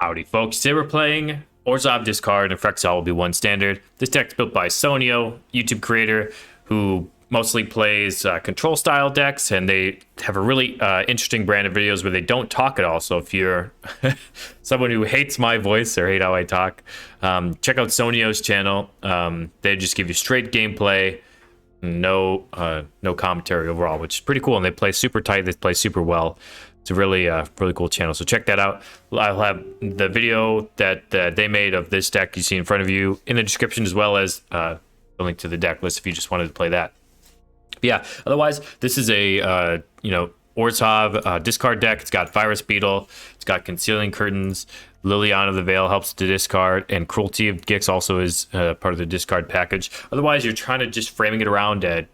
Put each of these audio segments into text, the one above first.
Howdy, folks. Today we're playing Orzhov Discard, and Phyrexia will be one standard. This deck's built by Sonio, YouTube creator, who mostly plays control-style decks, and they have a really interesting brand of videos where they don't talk at all. So if you're someone who hates my voice or hate how I talk, check out Sonio's channel. They just give you straight gameplay, no commentary overall, which is pretty cool. And they play super tight. They play super well. It's a really cool channel, so check that out. I'll have the video that they made of this deck you see in front of you in the description, as well as the link to the deck list if you just wanted to play that. But yeah, otherwise, this is a Orzhov discard deck. It's got Virus Beetle, it's got Concealing Curtains, Liliana of the Veil helps to discard, and Cruelty of Gix also is part of the discard package. Otherwise, you're trying to just framing it around at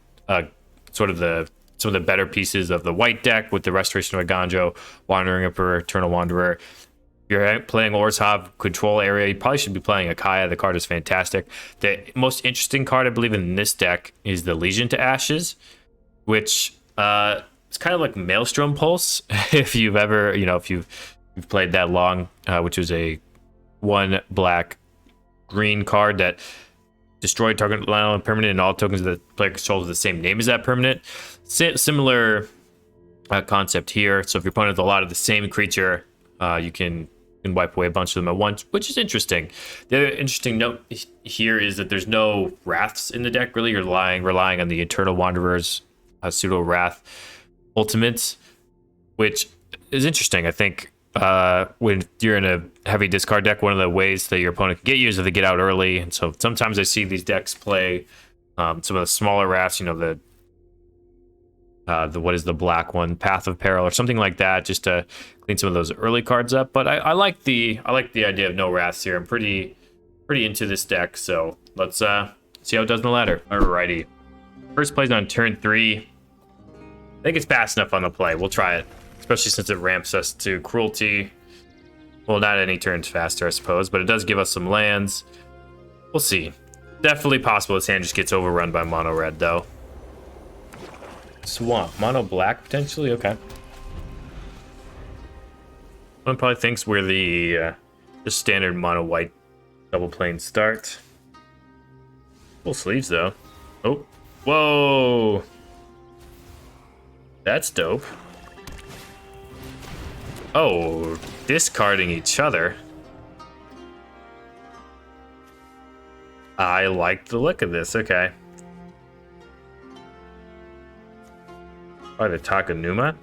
some of the better pieces of the white deck with the Restoration of Aganjo, Wandering Emperor, Eternal Wanderer. If you're playing Orzhov control area, you probably should be playing Akaya. The card is fantastic. The most interesting card, I believe, in this deck is the Legion to Ashes, which it's kind of like Maelstrom Pulse. If you've ever, if you've played that long, which was a 1 black green card that destroyed target land permanent, and all tokens that the player controls with the same name as that permanent. Similar concept here. So if you're playing with a lot of the same creature, you can wipe away a bunch of them at once, which is interesting. The other interesting note here is that there's no Wraths in the deck. Really, you're relying on the Eternal Wanderer's pseudo Wrath ultimates, which is interesting. I think when you're in a heavy discard deck, one of the ways that your opponent can get you is if they get out early. And so sometimes I see these decks play some of the smaller Wraths, the what is the black one, Path of Peril or something like that, just to clean some of those early cards up. But I like the idea of no Wraths here. I'm pretty into this deck, so let's see how it does in the ladder. Alrighty, first plays on turn 3. I think it's fast enough on the play. We'll try it, especially since it ramps us to Cruelty. Well, not any turns faster, I suppose, but it does give us some lands. We'll see. Definitely possible this hand just gets overrun by mono red, though. Swamp, mono black potentially. Okay. One probably thinks we're the standard mono white double plane start. Full sleeves though. Oh, whoa, that's dope. Oh, discarding each other. I like the look of this. Okay. Probably the Takanuma,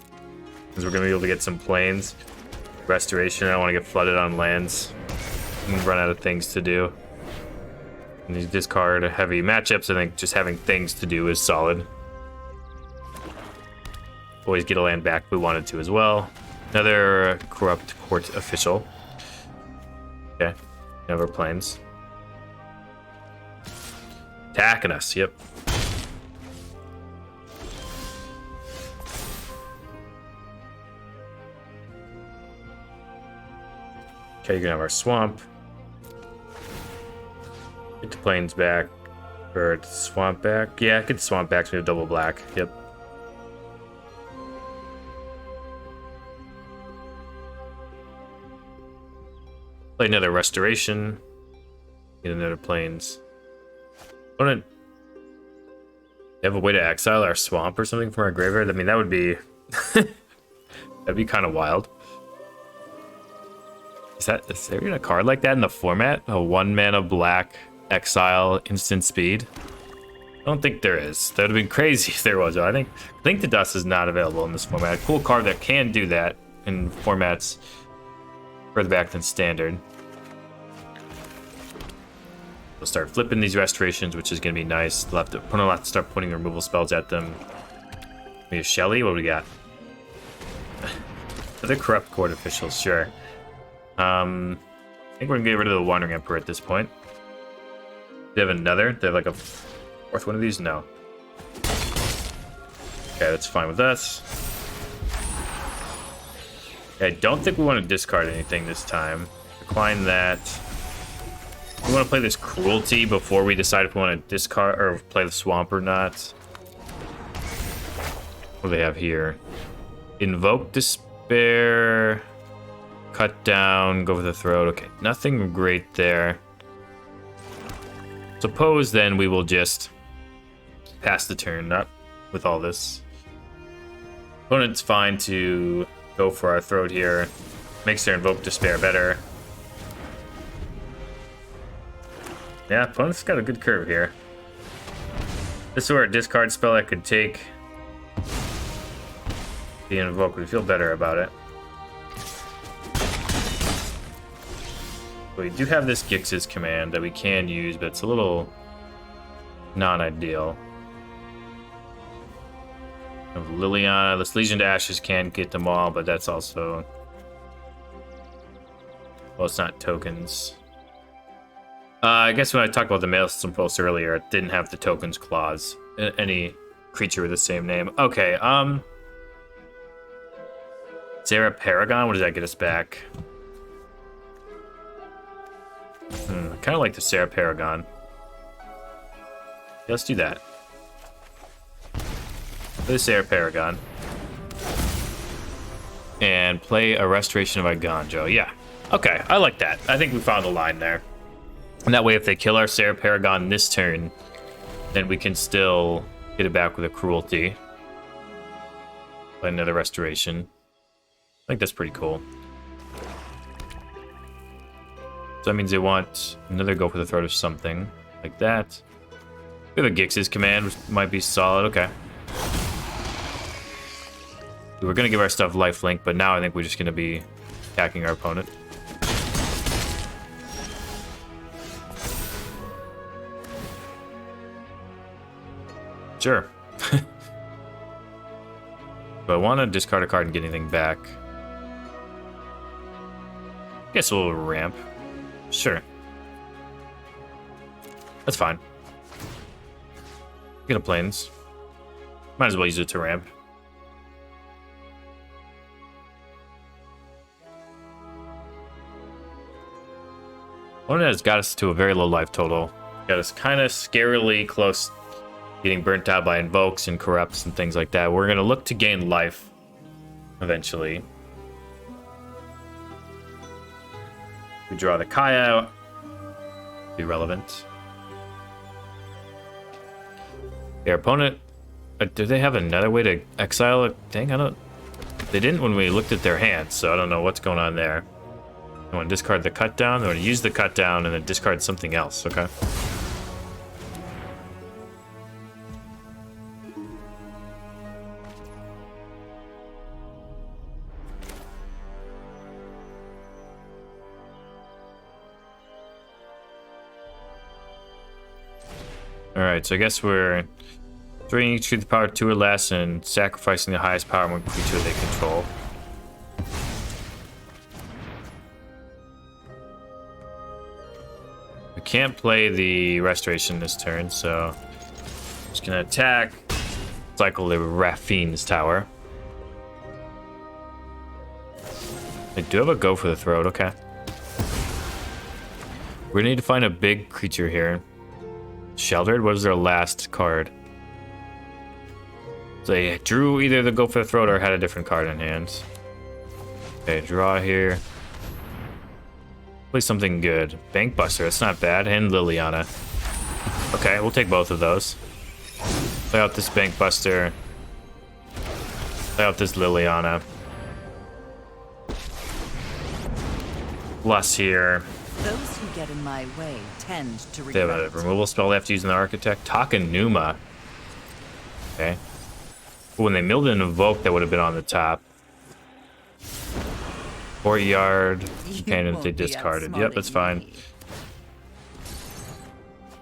because we're going to be able to get some planes. Restoration, I don't want to get flooded on lands and run out of things to do. And these discard heavy matchups, I think just having things to do is solid. Always get a land back if we wanted to as well. Another Corrupt Court Official. Okay, never planes. Attacking us, yep. Okay, you're gonna have our swamp. Get the plains back. Or the swamp back. Yeah, get the swamp back so we have double black. Yep. Play another restoration. Get another plains. Opponent. They have a way to exile our swamp or something from our graveyard. I mean, that would be that'd be kind of wild. Is there even a card like that in the format? A 1 mana black exile instant speed? I don't think there is. That would have been crazy if there was. I think the Dust is not available in this format. A cool card that can do that in formats further back than standard. We'll start flipping these restorations, which is going to be nice. The opponent will have to start putting removal spells at them. We have Shelly. What do we got? Other Corrupt Court Officials, sure. I think we're gonna get rid of the Wandering Emperor at this point. They have another. They have like a 4th one of these. No. Okay, that's fine with us. Okay, I don't think we want to discard anything this time. Decline that. We want to play this Cruelty before we decide if we want to discard or play the Swamp or not. What do they have here? Invoke Despair. cut down, go for the throat. Okay, nothing great there. Suppose then we will just pass the turn, not with all this. Opponent's fine to go for our throat here. Makes their Invoke Despair better. Yeah, opponent's got a good curve here. This sort of discard spell I could take the Invoke would feel better about it. We do have this Gix's command that we can use, but it's a little non-ideal. Liliana, this Legion to Ashes can get them all, but that's also... Well, it's not tokens. I guess when I talked about the Maelstrom Pulse earlier, it didn't have the tokens clause. Any creature with the same name. Okay, Sarah Paragon, what does that get us back? I kind of like the Sarah Paragon. Yeah, let's do that. Play the Sarah Paragon. And play a Restoration of Iganjo. Yeah. Okay, I like that. I think we found the line there. And that way, if they kill our Sarah Paragon this turn, then we can still get it back with a Cruelty. Play another Restoration. I think that's pretty cool. So that means they want another go for the throat of something. Like that. We have a Gix's command, which might be solid. Okay. We were going to give our stuff lifelink, but now I think we're just going to be attacking our opponent. Sure. Do I want to discard a card and get anything back? Guess we'll ramp. Sure. That's fine. Get a planes. Might as well use it to ramp. One has got us to a very low life total. Got us kind of scarily close, getting burnt out by invokes and corrupts and things like that. We're going to look to gain life eventually. We draw the Kai out. Be relevant. Their opponent. Do they have another way to exile a thing? I don't. They didn't when we looked at their hands, so I don't know what's going on there. I want to discard the cut down. I want to use the cut down and then discard something else. Okay. Alright, so I guess we're throwing each creature the power 2 or less and sacrificing the highest power one creature they control. We can't play the Restoration this turn, so I'm just gonna attack, cycle the Raffine's Tower. I do have a go for the throat, okay. We're gonna need to find a big creature here. Sheltered? What was their last card? So they drew either the go for the throat or had a different card in hand. Okay, draw here. Play something good. Bankbuster, that's not bad. And Liliana. Okay, we'll take both of those. Play out this Bankbuster. Play out this Liliana. Plus here. Those who get in my way tend to regret. They have a removal spell they have to use in the Architect. Takanuma. Okay. When they milled an Invoke, that would have been on the top. Courtyard. Cannon they discarded. Yep, that's fine.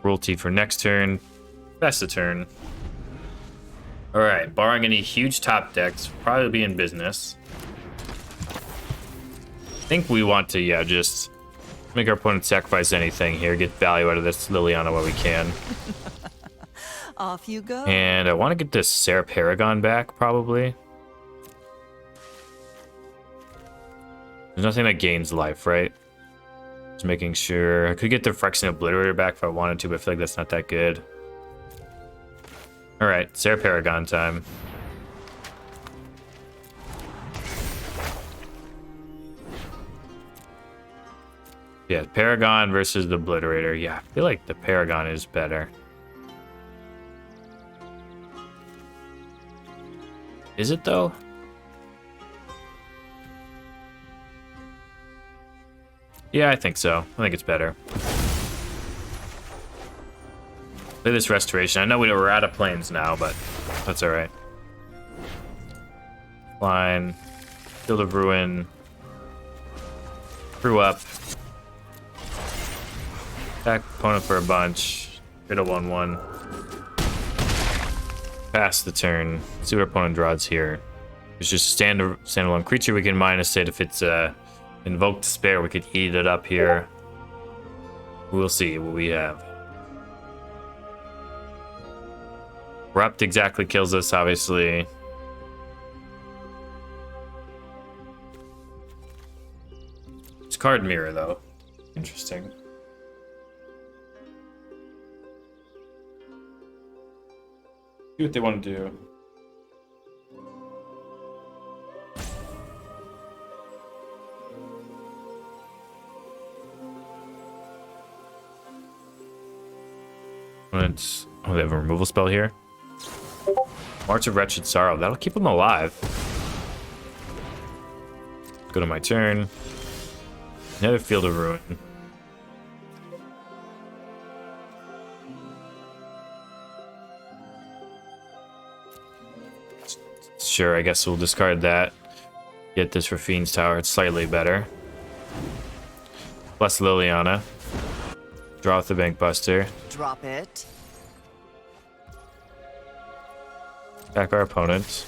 Cruelty for next turn. That's the turn. Alright, barring any huge top decks, we'll probably be in business. I think we want to, yeah, just make our opponent sacrifice anything here, get value out of this Liliana while we can. Off you go. And I want to get this Sarah Paragon back, probably. There's nothing that gains life, right? Just making sure. I could get the Phyrexian Obliterator back if I wanted to, but I feel like that's not that good. Alright, Sarah Paragon time. Yeah, Paragon versus the Obliterator. Yeah, I feel like the Paragon is better. Is it though? Yeah, I think so. I think it's better. Play this Restoration. I know we're out of planes now, but that's alright. Fine. Field of Ruin. Screw up. Attack opponent for a bunch. Hit a 1/1. Pass the turn. See what our opponent draws here. It's just a standalone creature. We can minus it. If it's Invoke Despair, we could heat it up here. We'll see what we have. Corrupt exactly kills us, obviously. It's card mirror, though. Interesting. See what they want to do. Oh, they have a removal spell here. March of Wretched Sorrow. That'll keep them alive. Go to my turn. Another Field of Ruin. Sure, I guess we'll discard that. Get this for Fiend's Tower. It's slightly better. Plus Liliana. Draw with the Bankbuster. Drop it. Attack our opponent.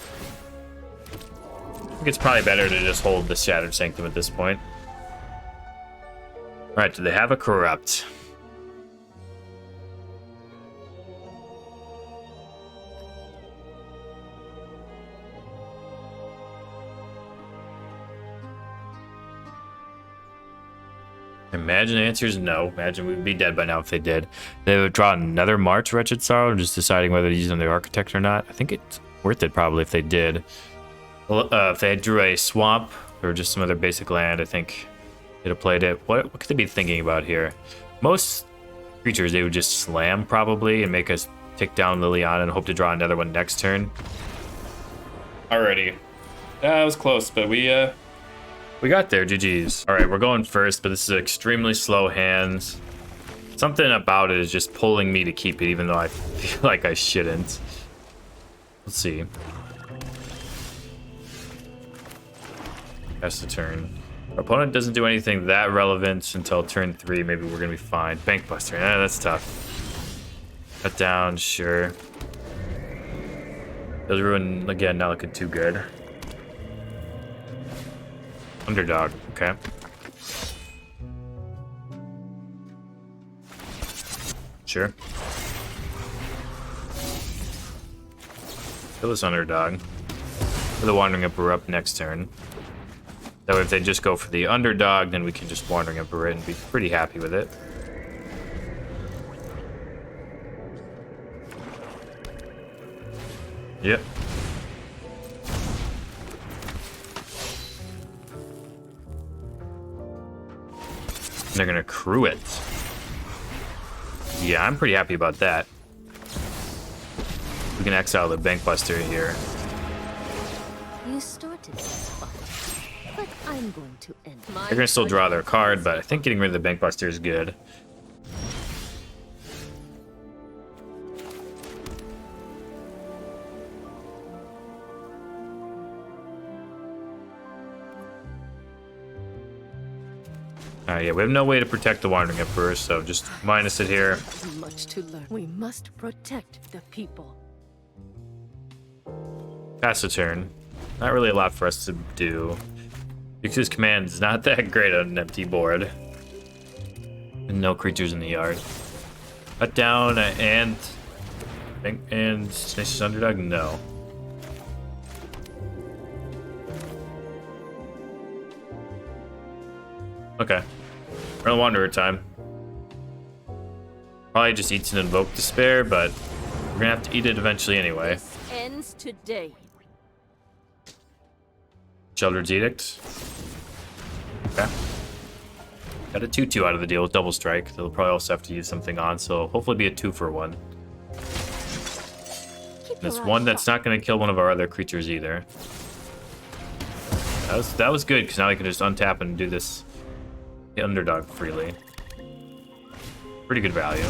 I think it's probably better to just hold the Shattered Sanctum at this point. Alright, do they have a Corrupt? Imagine the answer is no. Imagine we'd be dead by now if they did. They would draw another March Wretched Sorrow, just deciding whether to use on the Architect or not. I think it's worth it probably if they did. Well, if they drew a Swamp or just some other basic land, I think they'd have played it. What could they be thinking about here? Most creatures they would just slam probably and make us take down Liliana and hope to draw another one next turn. Alrighty. That was close, but we got there, GG's. All right, we're going first, but this is extremely slow hands. Something about it is just pulling me to keep it, even though I feel like I shouldn't. Let's see. Pass the turn. Our opponent doesn't do anything that relevant until turn 3. Maybe we're gonna be fine. Bankbuster, that's tough. Cut down, sure. Field of Ruin, again, not looking too good. Underdog, okay. Sure. Kill this Underdog. For the Wandering Emperor up next turn. That way if they just go for the Underdog, then we can just Wandering Emperor it and be pretty happy with it. Yep. They're gonna crew it. Yeah, I'm pretty happy about that. We can exile the Bankbuster here. You started this fight, but I'm going to end my. They're gonna still draw their card, but I think getting rid of the Bankbuster is good. Yeah, we have no way to protect the Wandering Emperor, so just minus it here. Much to learn. We must protect the people. Pass the turn. Not really a lot for us to do. Because command is not that great on an empty board. And no creatures in the yard. Cut down and Tenacious Underdog? No. Okay. We're on Wanderer time. Probably just eats an Invoke Despair, but we're gonna have to eat it eventually anyway. This ends today. Sheldred's Edict. Okay. Got a 2/2 out of the deal with double strike. They'll probably also have to use something on, so hopefully be a 2-for-1. Keep There's your one eyes that's not going to kill one of our other creatures either. That was good, because now I can just untap and do this the underdog freely. Pretty good value.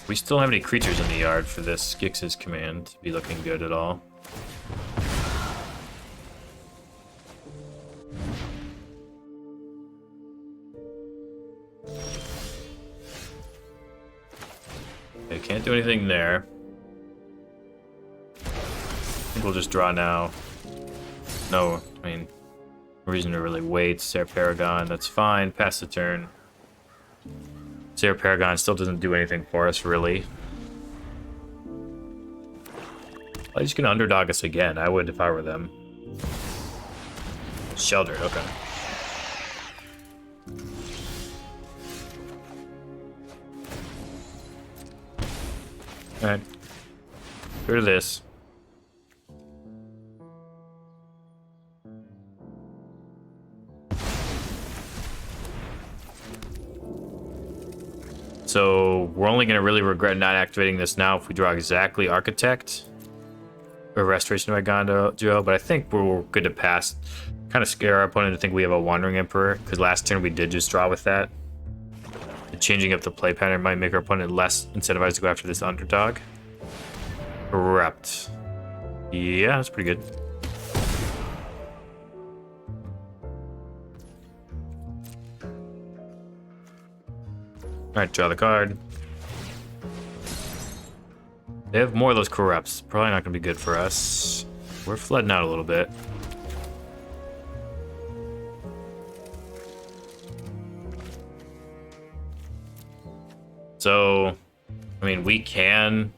We still don't have any creatures in the yard for this Gix's command to be looking good at all. Okay, can't do anything there. I think we'll just draw now. No, I mean, no reason to really wait. Sarah Paragon, that's fine. Pass the turn. Sarah Paragon still doesn't do anything for us, really. I'm just gonna underdog us again. I would if I were them. Sheltered, okay. Alright. Get rid of this. So we're only going to really regret not activating this now if we draw exactly Architect or Restoration of Agando, but I think we're good to pass. Kind of scare our opponent to think we have a Wandering Emperor, because last turn we did just draw with that. The changing up the play pattern might make our opponent less incentivized to go after this underdog. Corrupt. Yeah, that's pretty good. Alright, draw the card. They have more of those corrupts. Probably not going to be good for us. We're flooding out a little bit. So, I mean, we can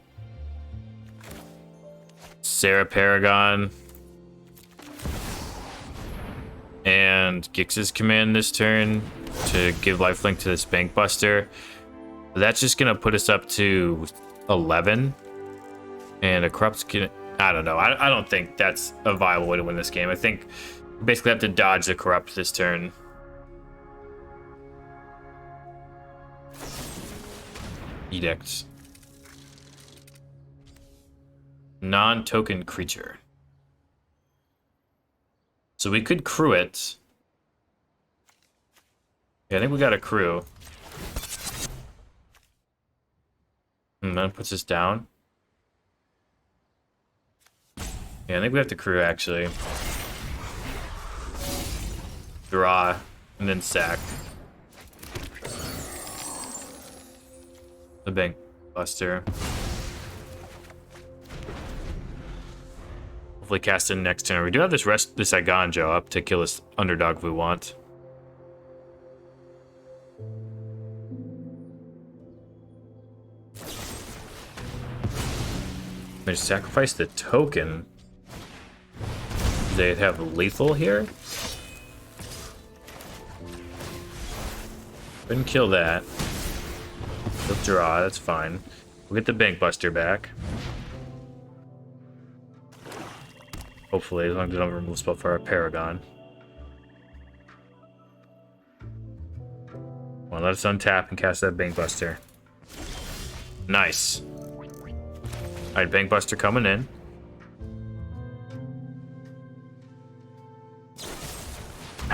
Sarah Paragon and Gix's command this turn to give lifelink to this Bank Buster. That's just gonna put us up to 11, and a corrupt's gonna. I don't know. I don't think that's a viable way to win this game. I think we basically have to dodge the corrupt this turn. Edict. Non-token creature. So we could crew it. Yeah, I think we got a crew. And that puts us down. Yeah, I think we have to crew actually. Draw and then sack. The Bank Buster. Hopefully cast in next turn. We do have this Aganjo up to kill this underdog if we want. They sacrifice the token. They have lethal here. Couldn't kill that. They'll draw, that's fine. We'll get the Bank Buster back. Hopefully, as long as they don't remove spell for our Paragon. Well, let us untap and cast that Bank Buster. Nice. Alright, Bank Buster coming in.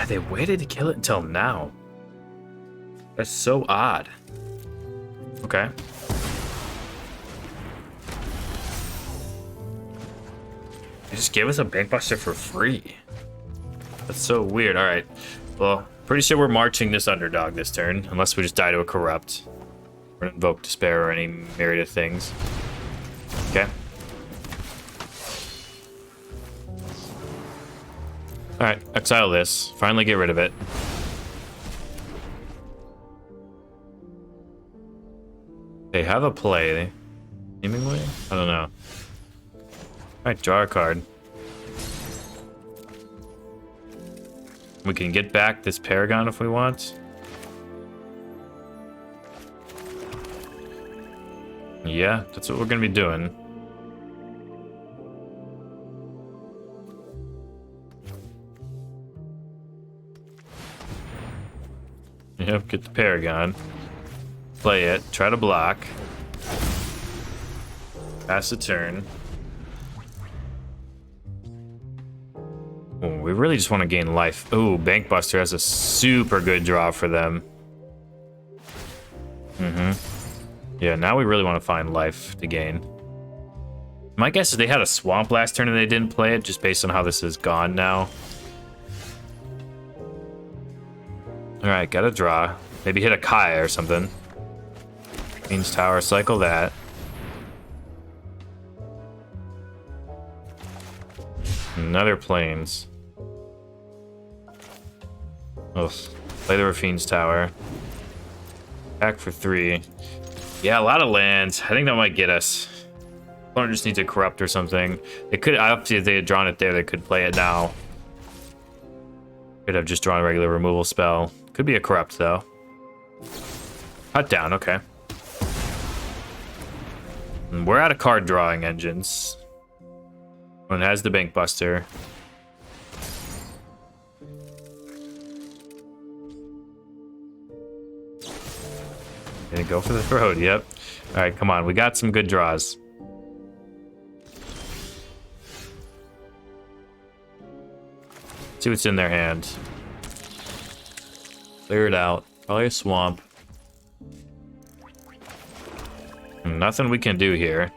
They waited to kill it until now. That's so odd. Okay. They just gave us a Bank Buster for free. That's so weird. Alright. Well, pretty sure we're marching this underdog this turn, unless we just die to a corrupt. Or invoke despair or any myriad of things. Okay. Alright, exile this. Finally get rid of it. They have a play, seemingly? I don't know. Alright, draw a card. We can get back this Paragon if we want. Yeah, that's what we're gonna be doing. Yep, get the Paragon. Play it. Try to block. Pass the turn. Ooh, we really just want to gain life. Ooh, Bankbuster has a super good draw for them. Yeah, now we really want to find life to gain. My guess is they had a Swamp last turn and they didn't play it, just based on how this is gone now. Alright, got a draw. Maybe hit a Kai or something. Queen's Tower, cycle that. Another Plains. Oh, play the Raffine's Tower. Back for 3. Yeah, a lot of lands. I think that might get us. Opponent just needs a Corrupt or something. They could, obviously, if they had drawn it there, they could play it now. Could have just drawn a regular removal spell. Could be a Corrupt, though. Cut down, okay. And we're out of card drawing engines. One has the Bankbuster. Gonna go for the throat, yep. Alright, come on, we got some good draws. See what's in their hand. Clear it out. Probably a Swamp. Nothing we can do here.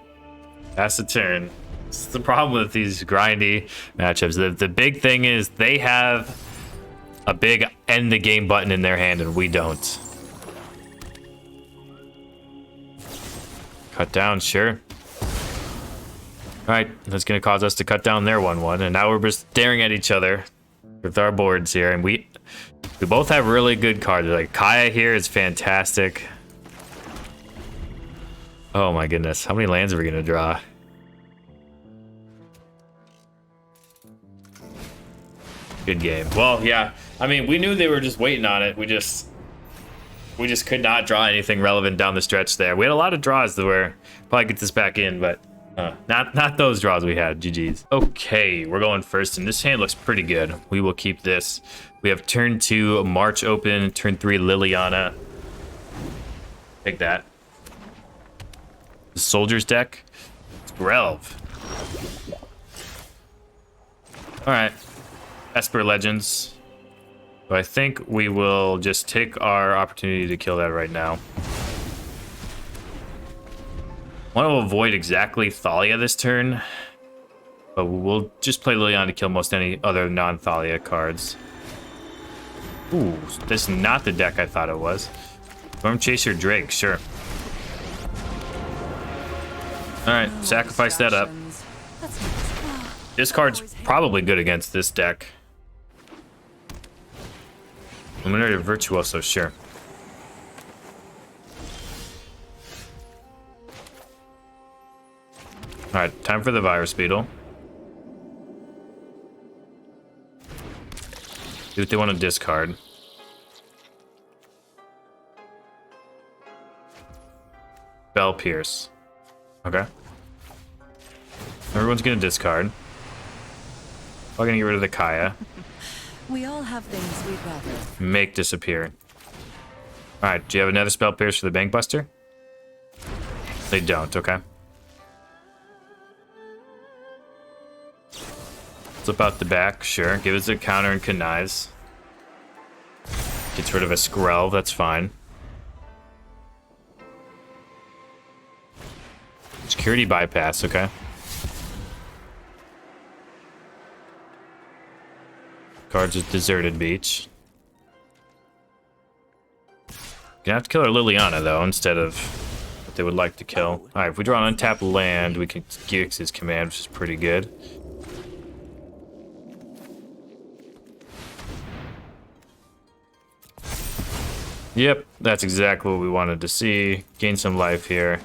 Pass the turn. This is the problem with these grindy matchups. The big thing is they have a big end the game button in their hand and we don't. Cut down, sure. Alright, that's gonna cause us to cut down their 1/1, and now we're just staring at each other with our boards here, and we both have really good cards. Like Kaya here is fantastic. Oh my goodness, how many lands are we gonna draw? Good game. Well, yeah, I mean, we knew they were just waiting on it. We just could not draw anything relevant down the stretch there. We had a lot of draws that were probably get this back in, but not those draws we had. GG's. Okay, we're going first, and this hand looks pretty good. We will keep this. We have turn 2 March open, turn 3 Liliana. Take that. The Soldiers deck. It's Grelv. All right, Esper Legends. So I think we will just take our opportunity to kill that right now. Want to avoid exactly Thalia this turn, but we'll just play Liliana to kill most any other non-Thalia cards. Ooh, this is not the deck I thought it was. Storm Chaser Drake, sure. Alright, sacrifice that up. This card's probably good against this deck. Luminary Virtuoso, sure. Alright, time for the Virus Beetle. See what they want to discard. Bell Pierce. Okay. Everyone's gonna discard. I'm gonna get rid of the Kaya. We all have things we'd rather. Make disappear. Alright, do you have another Spell Pierce for the Bankbuster? They don't, okay. Flip out the back, sure. Give us a counter and connives. Gets rid of a Skrelv, that's fine. Security bypass, okay. Cards with Deserted Beach. Gonna have to kill our Liliana, though, instead of what they would like to kill. Alright, if we draw an untapped land, we can Gix his command, which is pretty good. Yep, that's exactly what we wanted to see. Gain some life here.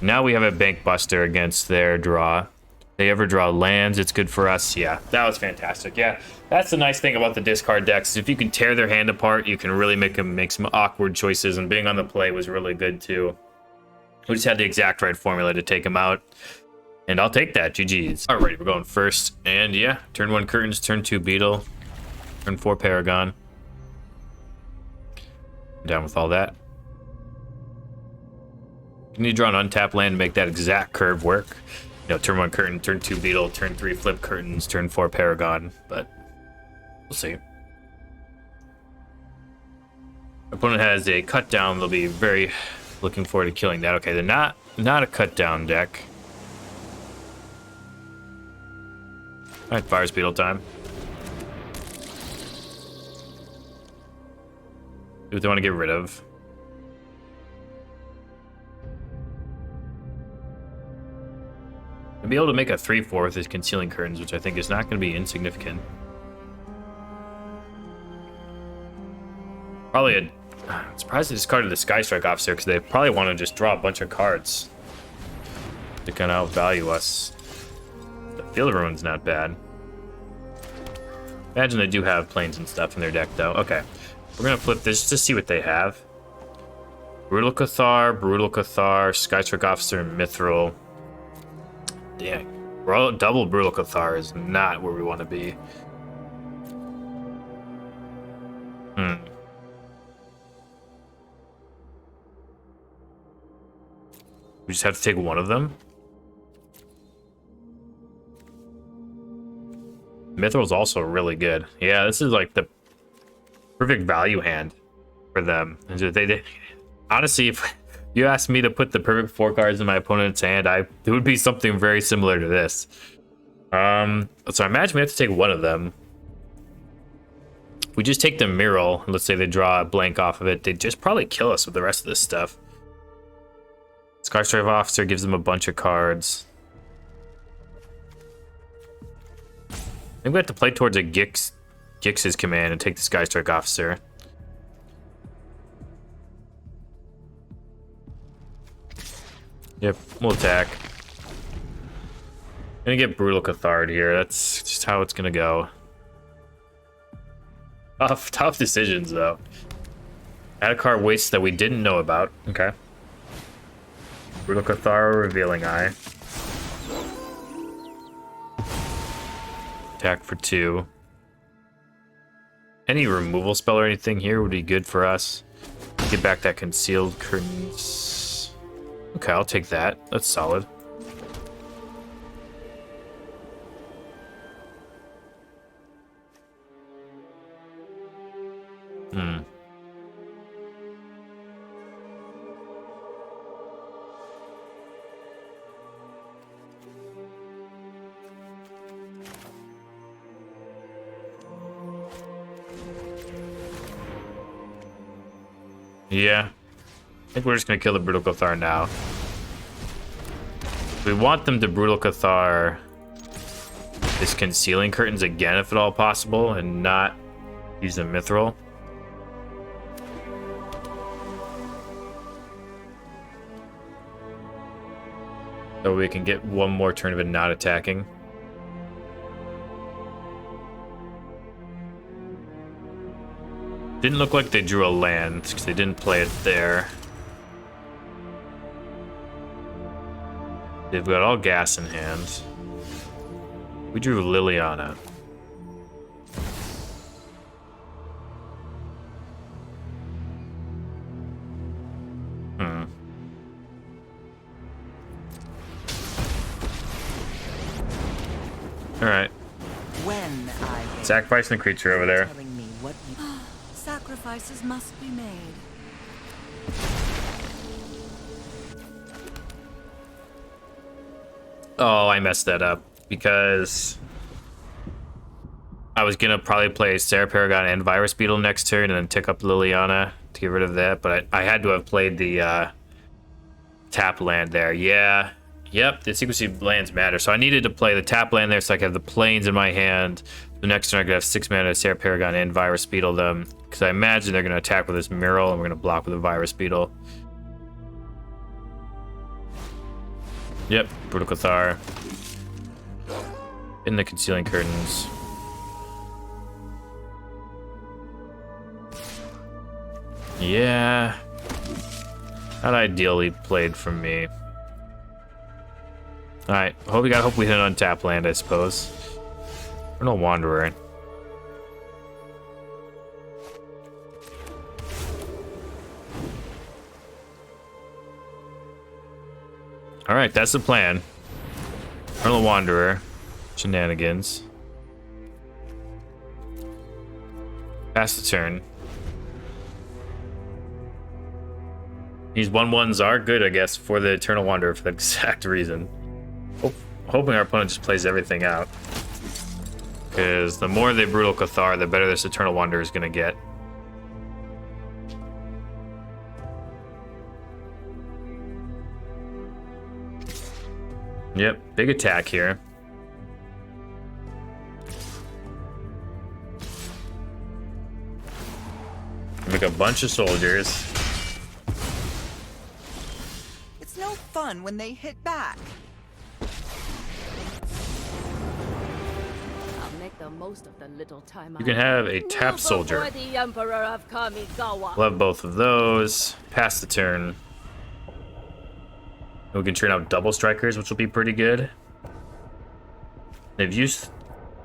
Now we have a Bankbuster against their draw. They ever draw lands, it's good for us. Yeah, that was fantastic. Yeah, that's the nice thing about the discard decks. If you can tear their hand apart, you can really make them make some awkward choices, and being on the play was really good too. We just had the exact right formula to take them out, and I'll take that. GG's. Alright, we're going first, and yeah, turn 1 Curtains, turn 2 Beetle, turn 4 Paragon. I'm down with all that. You need to draw an untapped land to make that exact curve work. You know, turn 1 curtain, turn 2 beetle, turn 3 flip curtains, turn 4 paragon, but we'll see. Opponent has a cut down. They'll be very looking forward to killing that. Okay, they're not a cut down deck. All right, Virus Beetle time. Who do they want to get rid of? I'll be able to make a 3/4 with his Concealing Curtains, which I think is not going to be insignificant. Probably a... I'm surprised they discarded the Sky Strike Officer, because they probably want to just draw a bunch of cards to kind of outvalue us. The Field Ruin's not bad. Imagine they do have planes and stuff in their deck, though. Okay, we're going to flip this to see what they have. Brutal Cathar, Sky Strike Officer, and Mithril. Dang. Double Brutal Cathar is not where we want to be. We just have to take one of them. Mithril's also really good. Yeah, this is like the perfect value hand for them. Honestly, if you asked me to put the perfect 4 cards in my opponent's hand, it would be something very similar to this. So I imagine we have to take one of them. We just take the Mural, and let's say they draw a blank off of it, they'd just probably kill us with the rest of this stuff. Sky Strike Officer gives them a bunch of cards. I think we have to play towards a Gix's command and take the Sky Strike Officer. Yep, we'll attack. Gonna get Brutal Cathard here. That's just how it's gonna go. Tough decisions, though. Add a card waste that we didn't know about. Okay. Brutal Cathar, Revealing Eye. Attack for 2. Any removal spell or anything here would be good for us. Get back that Concealed Curtains. Okay, I'll take that. That's solid. Yeah. I think we're just gonna kill the Brutal Cathar now. We want them to Brutal Cathar this Concealing Curtains again, if at all possible, and not use the Mithril. So we can get one more turn of it not attacking. Didn't look like they drew a land, because they didn't play it there. They've got all gas in hand. We drew Liliana. Alright. Sacrificing the creature over there. Sacrifices must be made. Oh, I messed that up because I was gonna probably play Sarah Paragon and Virus Beetle next turn and then tick up Liliana to get rid of that, but I had to have played the tap land there. Yeah. Yep, the sequence of lands matter. So I needed to play the tap land there so I could have the planes in my hand. The next turn I could have 6 mana Sarah Paragon and Virus Beetle them. Because I imagine they're going to attack with this Mural and we're going to block with a Virus Beetle. Yep, Brutal Cathar. In the Concealing Curtains. Yeah. Not ideally played from me. Alright, hope we hit an untap land, I suppose. We're no Wanderer. All right, that's the plan. Eternal Wanderer. Shenanigans. Pass the turn. These 1/1s are good, I guess, for the Eternal Wanderer for that exact reason. Hoping our opponent just plays everything out. Because the more they Brutal Cathar, the better this Eternal Wanderer is going to get. Yep, big attack here. Make a bunch of soldiers. It's no fun when they hit back. I'll make the most of the little time. You can have a tap soldier. The Emperor of Kamigawa. Love both of those. Pass the turn. We can turn out double strikers, which will be pretty good. They've used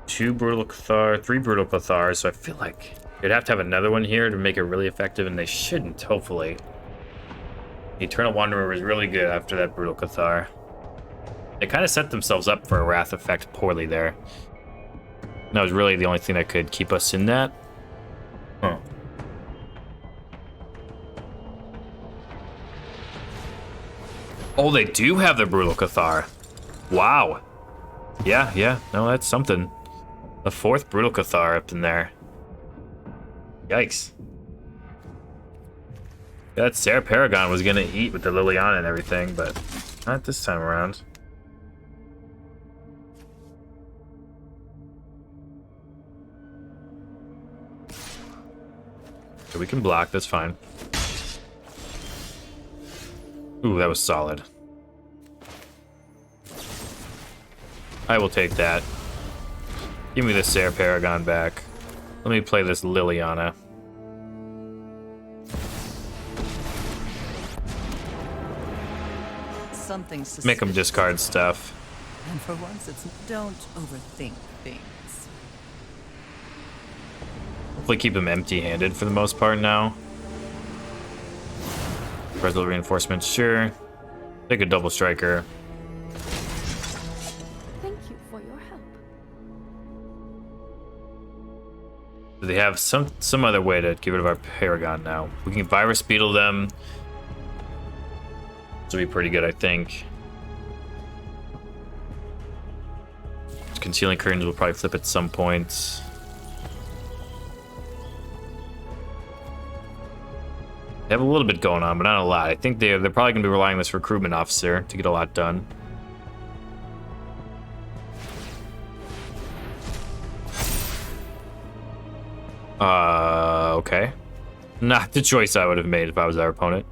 2 Brutal Cathar, 3 Brutal Cathar, so I feel like you'd have to have another one here to make it really effective, and they shouldn't, hopefully. The Eternal Wanderer was really good after that Brutal Cathar. They kind of set themselves up for a Wrath effect poorly there. That was really the only thing that could keep us in that. Huh. Oh, they do have the Brutal Cathar. Wow. Yeah. No, that's something. The 4th Brutal Cathar up in there. Yikes. That Sarah Paragon was gonna eat with the Liliana and everything, but not this time around. Okay, we can block, that's fine. Ooh, that was solid. I will take that. Give me the Sarah Paragon back. Let me play this Liliana. Something suspicious. Make them discard stuff. And for once, it's don't overthink things. Hopefully keep them empty-handed for the most part now. Resolute reinforcements, sure. Take a double striker. Thank you for your help. Do they have some other way to get rid of our Paragon now? We can Virus Beetle them. This will be pretty good, I think. Concealing Curtains will probably flip at some point. They have a little bit going on, but not a lot. I think they're probably going to be relying on this Recruitment Officer to get a lot done. Okay. Not the choice I would have made if I was our opponent.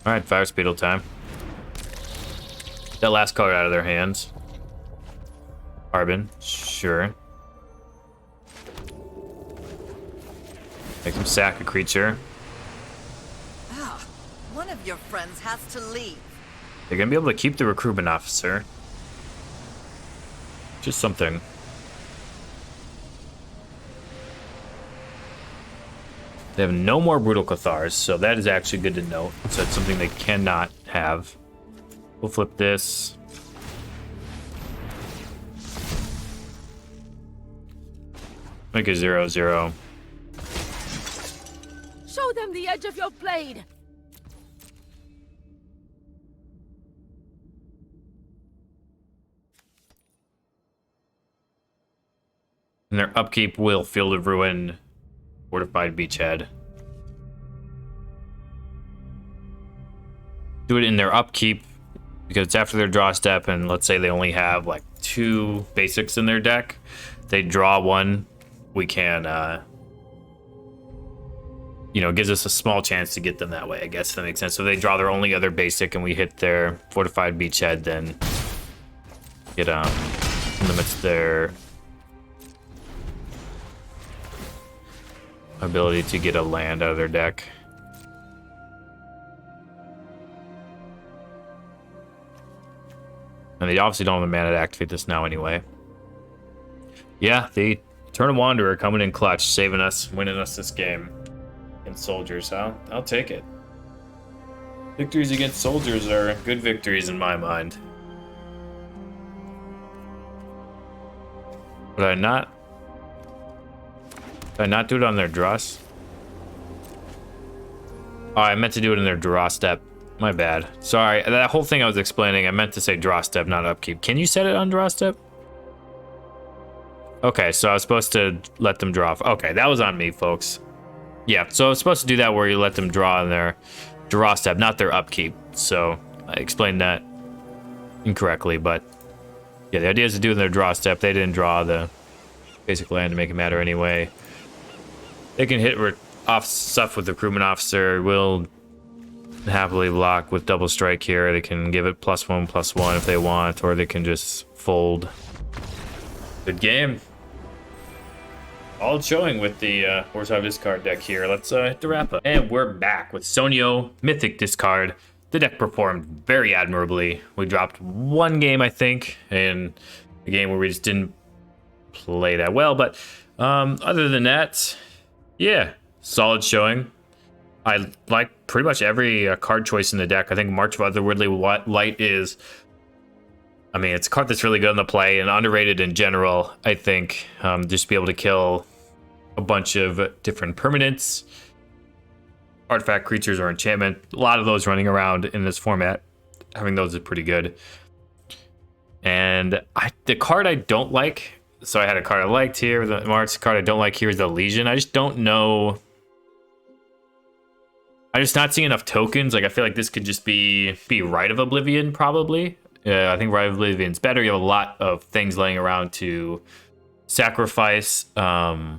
Alright, Fire Speedle time. That last card out of their hands. Carbon, sure. Make them sack a creature. Ah, one of your friends has to leave. They're gonna be able to keep the Recruitment Officer. Just something. They have no more Brutal Cathars, so that is actually good to note. So it's something they cannot have. We'll flip this. Make a 0/0. Show them the edge of your blade. And their upkeep will Field of Ruin, Fortified Beachhead. Do it in their upkeep because it's after their draw step, and let's say they only have like 2 basics in their deck. They draw 1, we can, you know, it gives us a small chance to get them that way, I guess, if that makes sense. So if they draw their only other basic and we hit their Fortified Beachhead, then it limits their ability to get a land out of their deck. And they obviously don't have the mana to activate this now anyway. Yeah, the Eternal Wanderer coming in clutch, saving us, winning us this game. And soldiers, I'll take it. Victories against soldiers are good victories in my mind. Did I not? Did I not do it on their draws? Oh, I meant to do it in their draw step. My bad. Sorry, that whole thing I was explaining, I meant to say draw step, not upkeep. Can you set it on draw step? Okay, so I was supposed to let them draw. Okay, that was on me, folks. Yeah, so I was supposed to do that where you let them draw in their draw step, not their upkeep. So I explained that incorrectly, but yeah, the idea is to do it in their draw step. They didn't draw the basic land to make it matter anyway. They can hit off stuff with the crewman officer. We'll happily block with double strike here. They can give it +1/+1 if they want, or they can just fold. Good game. All showing with the Orzhov Discard deck here. Let's hit the wrap up. And we're back with Sonio MYTHIC Discard. The deck performed very admirably. We dropped one game, I think, in a game where we just didn't play that well. But other than that, yeah, solid showing. I like pretty much every card choice in the deck. I think March of Otherworldly Light is, I mean, it's a card that's really good on the play and underrated in general, I think. Just be able to kill a bunch of different permanents, artifact, creatures, or enchantment. A lot of those running around in this format. Having those is pretty good. And the card I don't like, so I had a card I liked here. The March card I don't like here is the Legion. I just don't know. I'm just not seeing enough tokens. Like, I feel like this could just be Rite of Oblivion, probably. I think Rite of Oblivion's better. You have a lot of things laying around to sacrifice. Non-land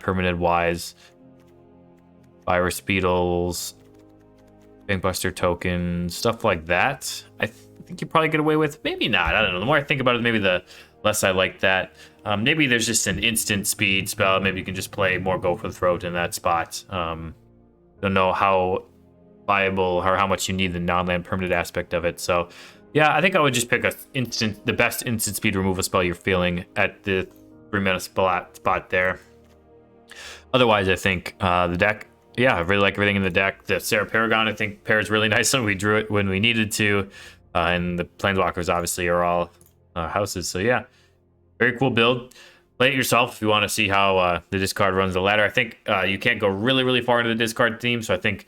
permanent wise. Virus beetles. Bankbuster token. Stuff like that. I think you probably get away with. Maybe not. I don't know. The more I think about it, maybe the less I like that. Maybe there's just an instant speed spell. Maybe you can just play more Go for the Throat in that spot. Don't know how viable or how much you need the non-land permanent aspect of it. So yeah, I think I would just pick the best instant speed removal spell you're feeling at the 3-mana spot there. Otherwise, I think the deck, yeah, I really like everything in the deck. The Sarah Paragon, I think, pairs really nicely. We drew it when we needed to. And the Planeswalkers obviously are all houses. So yeah, very cool build. Play it yourself if you want to see how the discard runs the ladder. I think you can't go really, really far into the discard theme. So I think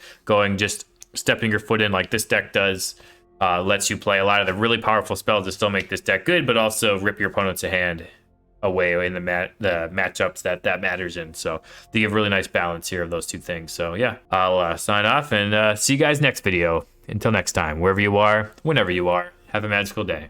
just stepping your foot in like this deck does lets you play a lot of the really powerful spells to still make this deck good, but also rip your opponent's hand away in the matchups that matters in. So they give really nice balance here of those two things. So yeah, I'll sign off and see you guys next video. Until next time, wherever you are, whenever you are, have a magical day.